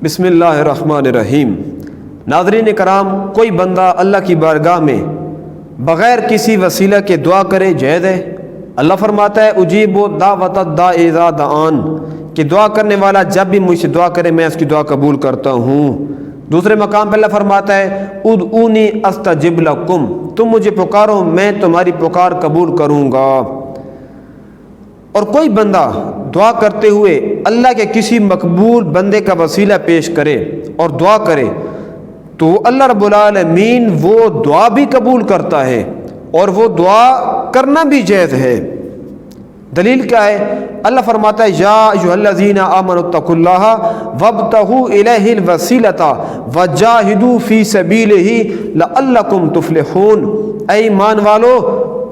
بسم اللہ الرحمن الرحیم۔ ناظرین کرام، کوئی بندہ اللہ کی بارگاہ میں بغیر کسی وسیلہ کے دعا کرے جائز ہے؟ اللہ فرماتا ہے اجیب دعوت الداعی اذا دعان، کہ دعا کرنے والا جب بھی مجھ سے دعا کرے میں اس کی دعا قبول کرتا ہوں۔ دوسرے مقام پہ اللہ فرماتا ہے ادعونی استجب لکم، تم مجھے پکارو میں تمہاری پکار قبول کروں گا۔ اور کوئی بندہ دعا کرتے ہوئے اللہ کے کسی مقبول بندے کا وسیلہ پیش کرے اور دعا کرے تو اللہ رب العالمین وہ دعا بھی قبول کرتا ہے اور وہ دعا کرنا بھی جائز ہے۔ دلیل کیا ہے؟ اللہ فرماتا ہے یا ایھا الذین آمنوا اتقوا اللہ وابتغوا الیہ الوسیلۃ وجاہدوا فی سبیلہ لعلکم تفلحون، اے ایمان والو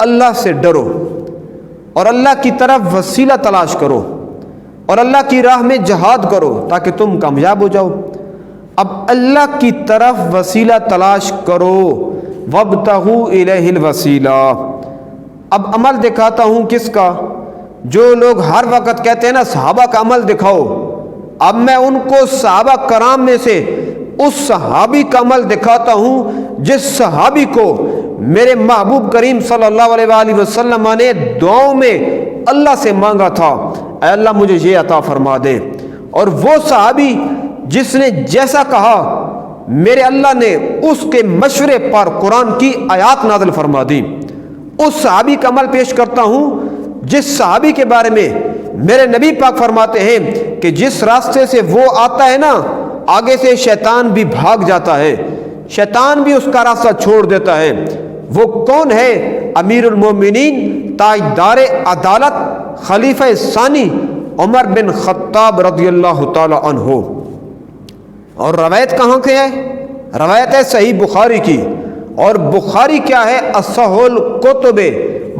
اللہ سے ڈرو اور اللہ کی طرف وسیلہ تلاش کرو اور اللہ کی راہ میں جہاد کرو تاکہ تم کامیاب ہو جاؤ۔ اب اللہ کی طرف وسیلہ تلاش کرو، وابتغوا الیہ الوسیلہ۔ اب عمل دکھاتا ہوں کس کا؟ جو لوگ ہر وقت کہتے ہیں نا صحابہ کا عمل دکھاؤ، اب میں ان کو صحابہ کرام میں سے اس صحابی کا عمل دکھاتا ہوں جس صحابی کو میرے محبوب کریم صلی اللہ علیہ وآلہ وسلم نے دعاؤں میں اللہ سے مانگا تھا اے اللہ مجھے یہ عطا فرما دے، اور وہ صحابی جس نے جیسا کہا میرے اللہ نے اس کے مشورے پر قرآن کی آیات نازل فرما دی۔ اس صحابی کا عمل پیش کرتا ہوں جس صحابی کے بارے میں میرے نبی پاک فرماتے ہیں کہ جس راستے سے وہ آتا ہے نا آگے سے شیطان بھی بھاگ جاتا ہے، شیطان بھی اس کا راستہ چھوڑ دیتا ہے۔ وہ کون ہے؟ امیر المومنین تاجدار عدالت خلیفہ ثانی عمر بن خطاب رضی اللہ تعالی عنہ۔ اور روایت کہاں کے ہے؟ روایت ہے صحیح بخاری کی، اور بخاری کیا ہے؟ اصح الکتب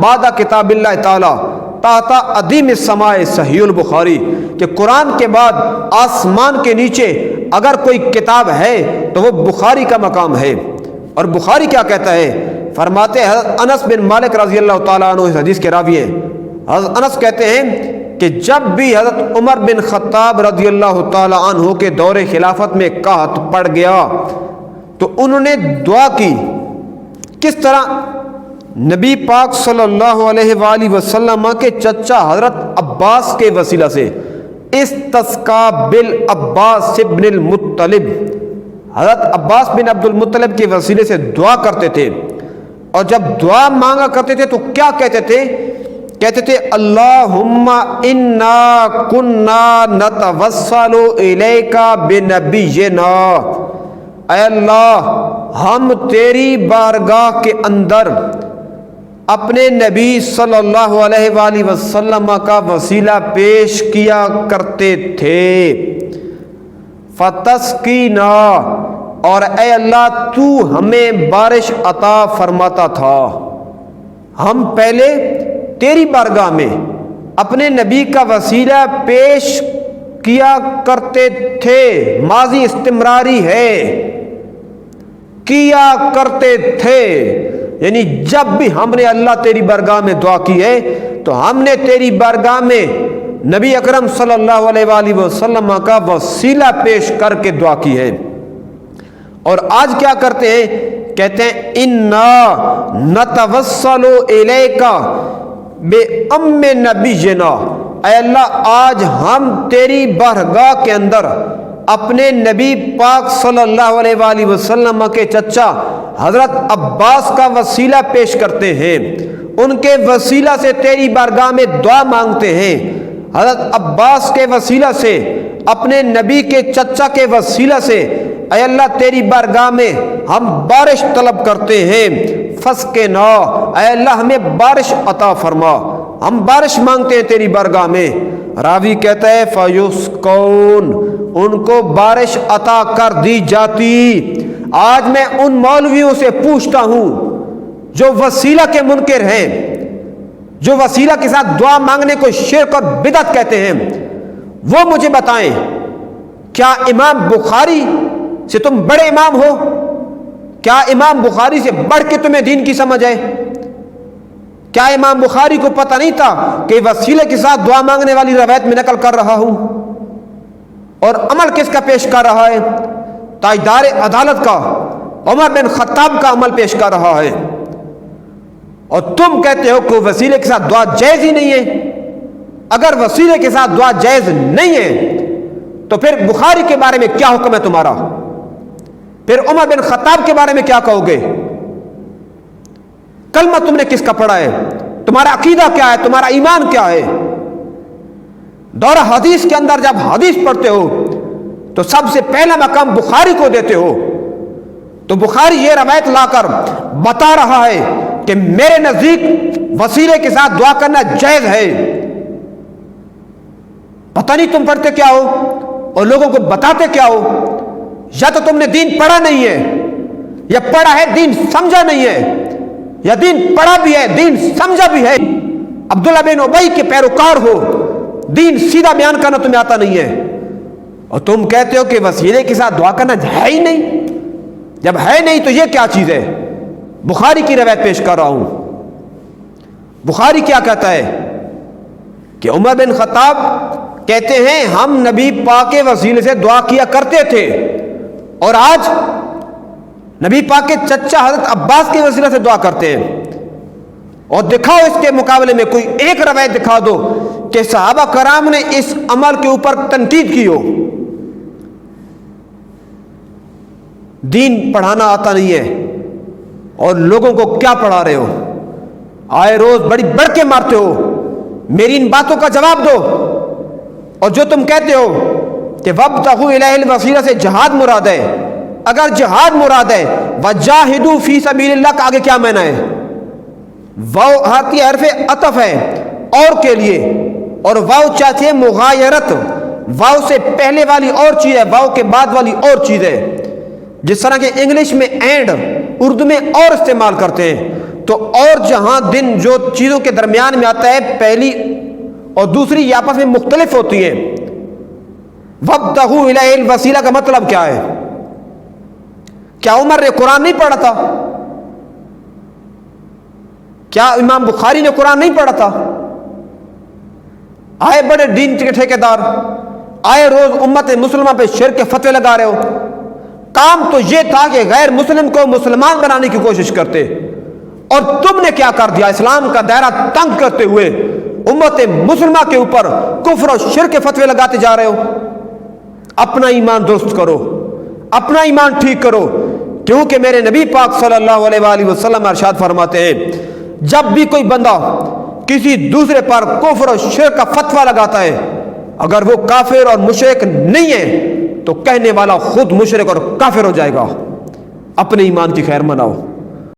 بعد کتاب اللہ تعالی تحت عدیم السماء صحیح البخاری، کہ قرآن کے بعد آسمان کے نیچے اگر کوئی کتاب ہے تو وہ بخاری کا مقام ہے۔ اور بخاری کیا کہتا ہے؟ فرماتے ہیں حضرت انس بن مالک رضی اللہ تعالیٰ عنہ اس حدیث کے راوی ہیں، حضرت انس کہتے ہیں کہ جب بھی حضرت عمر بن خطاب رضی اللہ تعالیٰ عنہ کے دور خلافت میں قحط پڑ گیا تو انہوں نے دعا کی۔ کس طرح؟ نبی پاک صلی اللہ علیہ وآلہ وسلم کے چچا حضرت عباس کے وسیلہ سے، استسقا بالعباس ابن المطلب، حضرت عباس بن عبد المطلب کے وسیلے سے دعا کرتے تھے، اور جب دعا مانگا کرتے تھے تو کیا کہتے تھے؟ کہتے تھے اللہم انا کننا نتوسل الیک بنبینا، اے اللہ ہم تیری بارگاہ کے اندر اپنے نبی صلی اللہ علیہ وآلہ وسلم کا وسیلہ پیش کیا کرتے تھے۔ فتسقینا، اور اے اللہ تو ہمیں بارش عطا فرماتا تھا۔ ہم پہلے تیری بارگاہ میں اپنے نبی کا وسیلہ پیش کیا کرتے تھے، ماضی استمراری ہے، کیا کرتے تھے، یعنی جب بھی ہم نے اللہ تیری بارگاہ میں دعا کی ہے تو ہم نے تیری بارگاہ میں نبی اکرم صلی اللہ علیہ وآلہ وسلم کا وسیلہ پیش کر کے دعا کی ہے۔ اور آج کیا کرتے ہیں؟ کہتے ہیں انا نتوسل الیک بام نبینا، اے اللہ آج ہم تیری بارگاہ کے اندر اپنے نبی پاک صلی اللہ علیہ وآلہ وسلم کے چچا حضرت عباس کا وسیلہ پیش کرتے ہیں، ان کے وسیلہ سے تیری بارگاہ میں دعا مانگتے ہیں۔ حضرت عباس کے وسیلہ سے، اپنے نبی کے چچا کے وسیلہ سے اے اللہ تیری بارگاہ میں ہم بارش طلب کرتے ہیں۔ فسقنا، اے اللہ ہمیں بارش عطا فرما، ہم بارش مانگتے ہیں تیری بارگاہ میں۔ راوی کہتا ہے فیسقون، ان کو بارش عطا کر دی جاتی۔ آج میں ان مولویوں سے پوچھتا ہوں جو وسیلہ کے منکر ہیں، جو وسیلہ کے ساتھ دعا مانگنے کو شرک اور بدعت کہتے ہیں، وہ مجھے بتائیں کیا امام بخاری سے تم بڑے امام ہو؟ کیا امام بخاری سے بڑھ کے تمہیں دین کی سمجھ ہے؟ کیا امام بخاری کو پتہ نہیں تھا کہ وسیلے کے ساتھ دعا مانگنے والی روایت میں نقل کر رہا ہوں؟ اور عمل کس کا پیش کر رہا ہے؟ تاجدار عدالت کا، عمر بن خطاب کا عمل پیش کر رہا ہے، اور تم کہتے ہو کہ وسیلے کے ساتھ دعا جائز ہی نہیں ہے۔ اگر وسیلے کے ساتھ دعا جائز نہیں ہے تو پھر بخاری کے بارے میں کیا حکم ہے تمہارا؟ پھر عمر بن خطاب کے بارے میں کیا کہو گے؟ کلمہ تم نے کس کا پڑھا ہے؟ تمہارا عقیدہ کیا ہے؟ تمہارا ایمان کیا ہے؟ دورہ حدیث کے اندر جب حدیث پڑھتے ہو تو سب سے پہلا مقام بخاری کو دیتے ہو، تو بخاری یہ روایت لا کر بتا رہا ہے کہ میرے نزدیک وسیلے کے ساتھ دعا کرنا جائز ہے۔ پتہ نہیں تم پڑھتے کیا ہو اور لوگوں کو بتاتے کیا ہو؟ یا تو تم نے دین پڑھا نہیں ہے، یا پڑھا ہے دین سمجھا نہیں ہے، یا دین پڑھا بھی ہے دین سمجھا بھی ہے، عبداللہ بن ابی کے پیروکار ہو، دین سیدھا بیان کرنا تمہیں آتا نہیں ہے، اور تم کہتے ہو کہ وسیلے کے ساتھ دعا کرنا ہے ہی نہیں۔ جب ہے نہیں تو یہ کیا چیز ہے؟ بخاری کی روایت پیش کر رہا ہوں۔ بخاری کیا کہتا ہے کہ عمر بن خطاب کہتے ہیں ہم نبی پاک کے وسیلے سے دعا کیا کرتے تھے، اور آج نبی پاک کے چچا حضرت عباس کے وسیلے سے دعا کرتے ہیں۔ اور دکھاؤ اس کے مقابلے میں کوئی ایک روایت دکھا دو کہ صحابہ کرام نے اس عمل کے اوپر تنقید کی ہو۔ دین پڑھانا آتا نہیں ہے اور لوگوں کو کیا پڑھا رہے ہو؟ آئے روز بڑی بڑھ کے مارتے ہو۔ میری ان باتوں کا جواب دو۔ اور جو تم کہتے ہو کہ وابتغوا الیہ الوسیلہ سے جہاد مراد ہے، اگر جہاد مراد ہے وجاہدوا فی سبیل اللہ کا آگے کیا معنی ہے؟ واو حرفی حرف عطف ہے اور کے لیے، اور واو چاہتے ہیں مغایرت، واو سے پہلے والی اور چیز ہے، واو کے بعد والی اور چیز ہے، جس طرح کہ انگلش میں اینڈ، اردو میں اور استعمال کرتے ہیں۔ تو اور جہاں دن جو چیزوں کے درمیان میں آتا ہے پہلی اور دوسری یہ آپس میں مختلف ہوتی ہیں۔ وابتغوا الیہ الوسیلہ کا مطلب کیا ہے؟ کیا عمر نے قرآن نہیں پڑھا تھا؟ کیا امام بخاری نے قرآن نہیں پڑھا تھا؟ آئے بڑے دین کے ٹھیکیدار، آئے روز امت مسلمہ پہ شرک کے فتوے لگا رہے ہو۔ کام تو یہ تھا کہ غیر مسلم کو مسلمان بنانے کی کوشش کرتے، اور تم نے کیا کر دیا؟ اسلام کا دائرہ تنگ کرتے ہوئے امت مسلمہ کے اوپر کفر اور شرک کے فتوے لگاتے جا رہے ہو۔ اپنا ایمان درست کرو، اپنا ایمان ٹھیک کرو، کیونکہ میرے نبی پاک صلی اللہ علیہ وآلہ وسلم ارشاد فرماتے ہیں جب بھی کوئی بندہ کسی دوسرے پر کفر اور شرک کا فتویٰ لگاتا ہے، اگر وہ کافر اور مشرک نہیں ہے تو کہنے والا خود مشرک اور کافر ہو جائے گا۔ اپنے ایمان کی خیر مناؤ۔